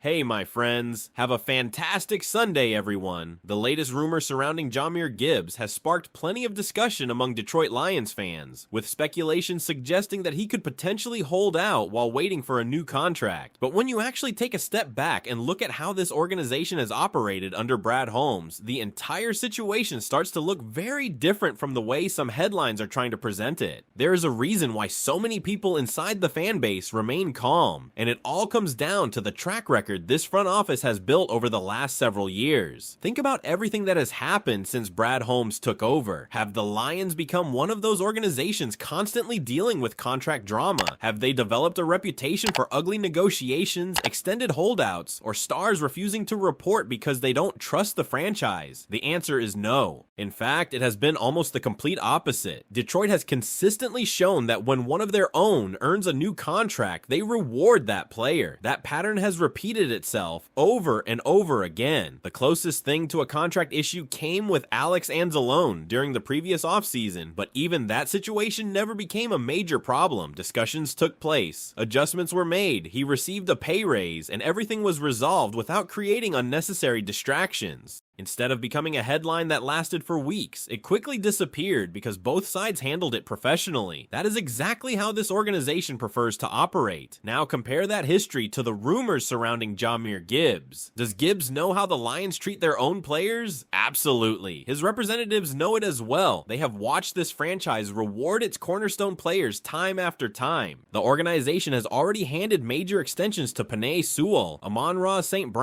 Hey my friends, have a fantastic Sunday everyone. The latest rumor surrounding Jahmyr Gibbs has sparked plenty of discussion among Detroit Lions fans, with speculation suggesting that he could potentially hold out while waiting for a new contract. But when you actually take a step back and look at how this organization has operated under Brad Holmes, the entire situation starts to look very different from the way some headlines are trying to present it. There is a reason why so many people inside the fan base remain calm, and it all comes down to the track record this front office has built over the last several years. Think about everything that has happened since Brad Holmes took over. Have the Lions become one of those organizations constantly dealing with contract drama? Have they developed a reputation for ugly negotiations, extended holdouts, or stars refusing to report because they don't trust the franchise? The answer is no. In fact, it has been almost the complete opposite. Detroit has consistently shown that when one of their own earns a new contract, they reward that player. That pattern has repeated itself over and over again. The closest thing to a contract issue came with Alex Anzalone during the previous offseason, but even that situation never became a major problem. Discussions took place, adjustments were made, he received a pay raise, and everything was resolved without creating unnecessary distractions. Instead of becoming a headline that lasted for weeks, it quickly disappeared because both sides handled it professionally. That is exactly how this organization prefers to operate. Now compare that history to the rumors surrounding Jahmyr Gibbs. Does Gibbs know how the Lions treat their own players? Absolutely. His representatives know it as well. They have watched this franchise reward its cornerstone players time after time. The organization has already handed major extensions to Penei Sewell, Amon-Ra St.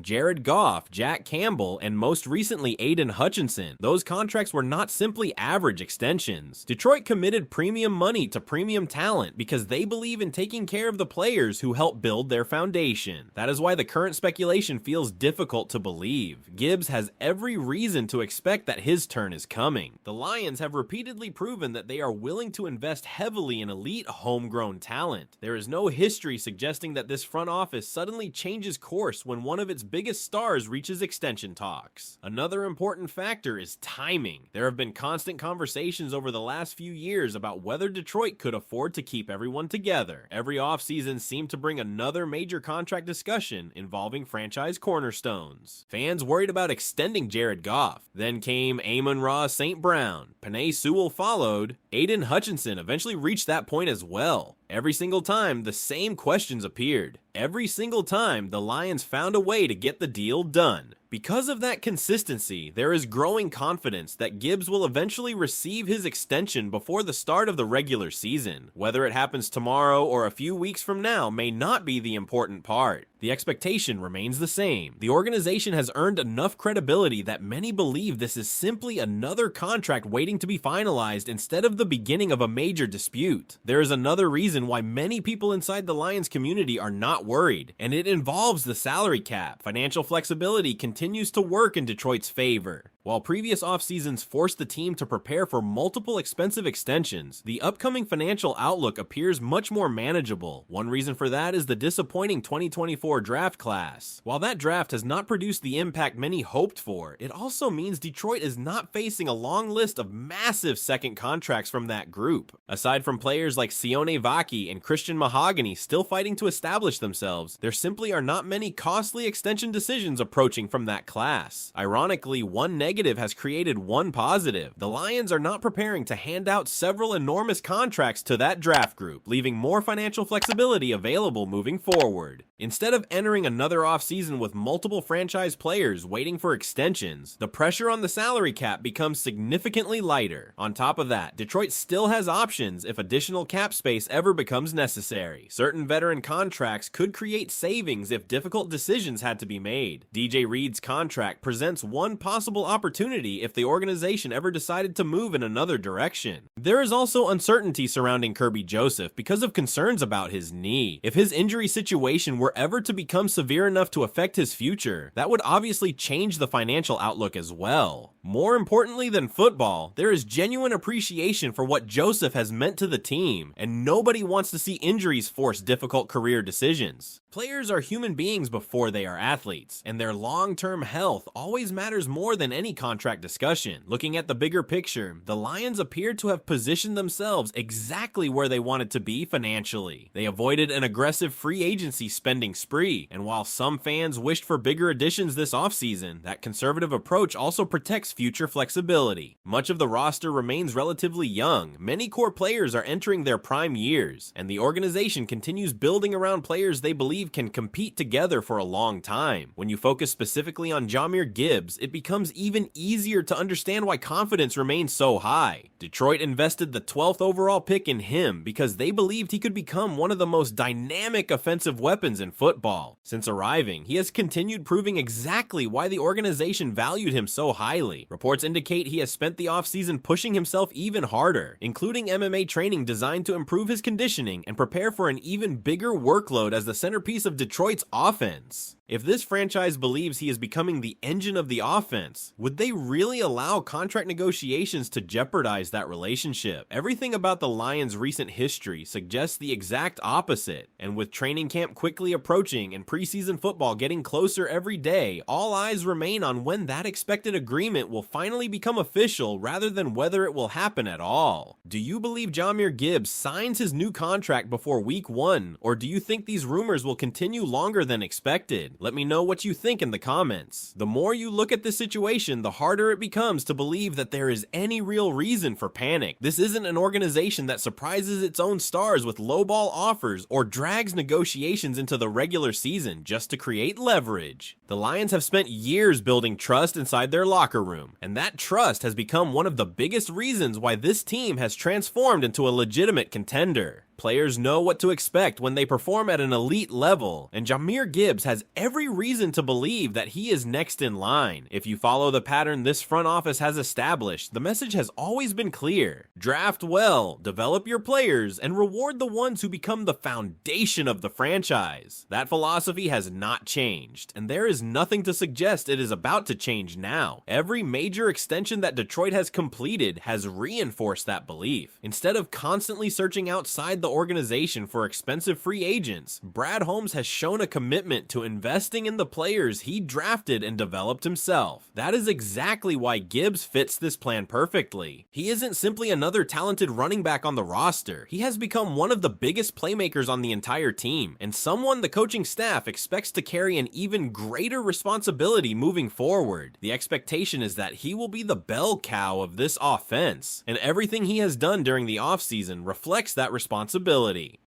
Jared Goff, Dan Campbell, and most recently Aiden Hutchinson. Those contracts were not simply average extensions. Detroit committed premium money to premium talent because they believe in taking care of the players who help build their foundation. That is why the current speculation feels difficult to believe. Gibbs has every reason to expect that his turn is coming. The Lions have repeatedly proven that they are willing to invest heavily in elite homegrown talent. There is no history suggesting that this front office suddenly changes course when one of its biggest stars reaches extension talks. Another important factor is timing. There have been constant conversations over the last few years about whether Detroit could afford to keep everyone together. Every offseason seemed to bring another major contract discussion involving franchise cornerstones. Fans worried about extending Jared Goff. Then came Amon-Ra St. Penei Sewell followed. Aiden Hutchinson eventually reached that point as well. Every single time, the same questions appeared. Every single time, the Lions found a way to get the deal done. Because of that consistency, there is growing confidence that Gibbs will eventually receive his extension before the start of the regular season. Whether it happens tomorrow or a few weeks from now may not be the important part. The expectation remains the same. The organization has earned enough credibility that many believe this is simply another contract waiting to be finalized instead of the beginning of a major dispute. There is another reason why many people inside the Lions community are not worried, and it involves the salary cap. Financial flexibility continues to work in Detroit's favor. While previous offseasons forced the team to prepare for multiple expensive extensions, the upcoming financial outlook appears much more manageable. One reason for that is the disappointing 2024 draft class. While that draft has not produced the impact many hoped for, it also means Detroit is not facing a long list of massive second contracts from that group. Aside from players like Sione Vaki and Christian Mahogany still fighting to establish themselves, there simply are not many costly extension decisions approaching from that class. Ironically, one negative has created one positive. The Lions are not preparing to hand out several enormous contracts to that draft group, leaving more financial flexibility available moving forward. Instead of entering another offseason with multiple franchise players waiting for extensions, the pressure on the salary cap becomes significantly lighter. On top of that, Detroit still has options if additional cap space ever becomes necessary. Certain veteran contracts could create savings if difficult decisions had to be made. DJ Reed's contract presents one possible opportunity if the organization ever decided to move in another direction. There is also uncertainty surrounding Kirby Joseph because of concerns about his knee. If his injury situation were ever to become severe enough to affect his future, that would obviously change the financial outlook as well. More importantly than football, there is genuine appreciation for what Joseph has meant to the team, and nobody wants to see injuries force difficult career decisions. Players are human beings before they are athletes, and their long-term health always matters more than any contract discussion. Looking at the bigger picture, the Lions appear to have positioned themselves exactly where they wanted to be financially. They avoided an aggressive free agency spending spree, and while some fans wished for bigger additions this offseason, that conservative approach also protects future flexibility. Much of the roster remains relatively young, many core players are entering their prime years, and the organization continues building around players they believe can compete together for a long time. When you focus specifically on Jahmyr Gibbs, it becomes even easier to understand why confidence remains so high. Detroit invested the 12th overall pick in him because they believed he could become one of the most dynamic offensive weapons in football. Since arriving, he has continued proving exactly why the organization valued him so highly. Reports indicate he has spent the offseason pushing himself even harder, including MMA training designed to improve his conditioning and prepare for an even bigger workload as the centerpiece of Detroit's offense. If this franchise believes he is becoming the engine of the offense, would they really allow contract negotiations to jeopardize that relationship? Everything about the Lions' recent history suggests the exact opposite, and with training camp quickly approaching and preseason football getting closer every day, all eyes remain on when that expected agreement will finally become official rather than whether it will happen at all. Do you believe Jahmyr Gibbs signs his new contract before week 1, or do you think these rumors will continue longer than expected? Let me know what you think in the comments. The more you look at this situation, the harder it becomes to believe that there is any real reason for panic. This isn't an organization that surprises its own stars with lowball offers or drags negotiations into the regular season just to create leverage. The Lions have spent years building trust inside their locker room, and that trust has become one of the biggest reasons why this team has transformed into a legitimate contender. Players know what to expect when they perform at an elite level, and Jahmyr Gibbs has every reason to believe that he is next in line. If you follow the pattern this front office has established, the message has always been clear. Draft well, develop your players, and reward the ones who become the foundation of the franchise. That philosophy has not changed, and there is nothing to suggest it is about to change now. Every major extension that Detroit has completed has reinforced that belief. Instead of constantly searching outside the organization for expensive free agents, Brad Holmes has shown a commitment to investing in the players he drafted and developed himself. That is exactly why Gibbs fits this plan perfectly. He isn't simply another talented running back on the roster. He has become one of the biggest playmakers on the entire team, and someone the coaching staff expects to carry an even greater responsibility moving forward. The expectation is that he will be the bell cow of this offense, and everything he has done during the offseason reflects that responsibility.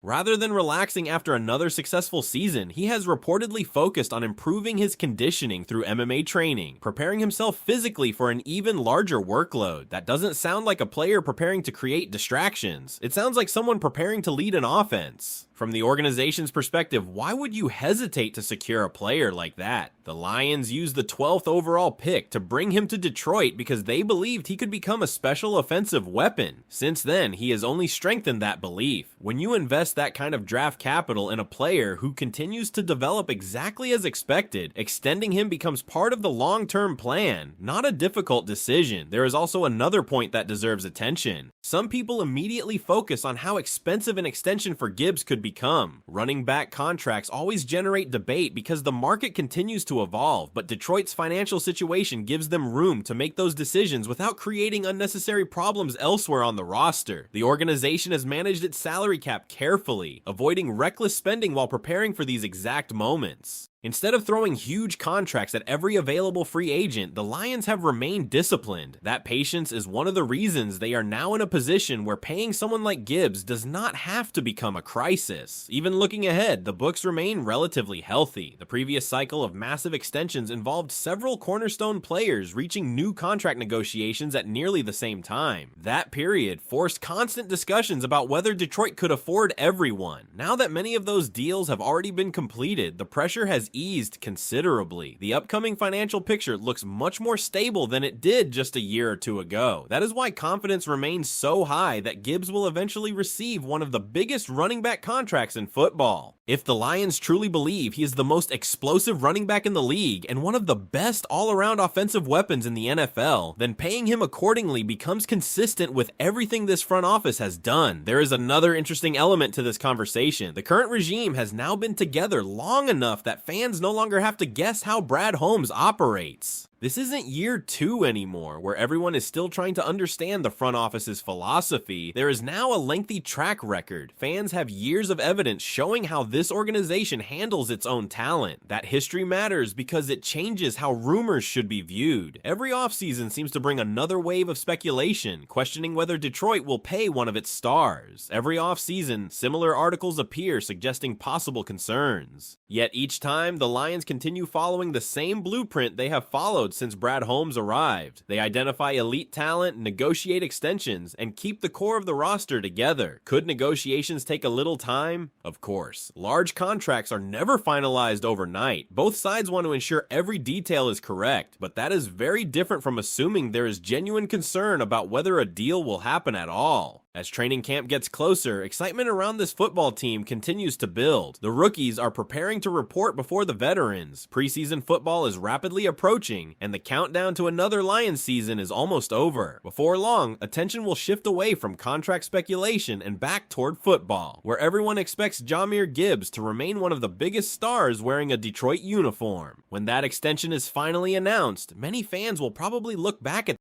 Rather than relaxing after another successful season, he has reportedly focused on improving his conditioning through MMA training, preparing himself physically for an even larger workload. That doesn't sound like a player preparing to create distractions. It sounds like someone preparing to lead an offense. From the organization's perspective, why would you hesitate to secure a player like that? The Lions used the 12th overall pick to bring him to Detroit because they believed he could become a special offensive weapon. Since then, he has only strengthened that belief. When you invest that kind of draft capital in a player who continues to develop exactly as expected, extending him becomes part of the long-term plan, not a difficult decision. There is also another point that deserves attention. Some people immediately focus on how expensive an extension for Gibbs could become. Running back contracts always generate debate because the market continues to evolve, but Detroit's financial situation gives them room to make those decisions without creating unnecessary problems elsewhere on the roster. The organization has managed its salary cap carefully, avoiding reckless spending while preparing for these exact moments. Instead of throwing huge contracts at every available free agent, the Lions have remained disciplined. That patience is one of the reasons they are now in a position where paying someone like Gibbs does not have to become a crisis. Even looking ahead, the books remain relatively healthy. The previous cycle of massive extensions involved several cornerstone players reaching new contract negotiations at nearly the same time. That period forced constant discussions about whether Detroit could afford everyone. Now that many of those deals have already been completed, the pressure has eased considerably. The upcoming financial picture looks much more stable than it did just a year or two ago. That is why confidence remains so high that Gibbs will eventually receive one of the biggest running back contracts in football. If the Lions truly believe he is the most explosive running back in the league and one of the best all-around offensive weapons in the NFL, then paying him accordingly becomes consistent with everything this front office has done. There is another interesting element to this conversation. The current regime has now been together long enough that fans no longer have to guess how Brad Holmes operates. This isn't year 2 anymore, where everyone is still trying to understand the front office's philosophy. There is now a lengthy track record. Fans have years of evidence showing how this organization handles its own talent. That history matters because it changes how rumors should be viewed. Every offseason seems to bring another wave of speculation, questioning whether Detroit will pay one of its stars. Every offseason, similar articles appear suggesting possible concerns. Yet each time, the Lions continue following the same blueprint they have followed since Brad Holmes arrived. They identify elite talent, negotiate extensions, and keep the core of the roster together. Could negotiations take a little time? Of course. Large contracts are never finalized overnight. Both sides want to ensure every detail is correct, but that is very different from assuming there is genuine concern about whether a deal will happen at all. As training camp gets closer, excitement around this football team continues to build. The rookies are preparing to report before the veterans. Preseason football is rapidly approaching, and the countdown to another Lions season is almost over. Before long, attention will shift away from contract speculation and back toward football, where everyone expects Jahmyr Gibbs to remain one of the biggest stars wearing a Detroit uniform. When that extension is finally announced, many fans will probably look back at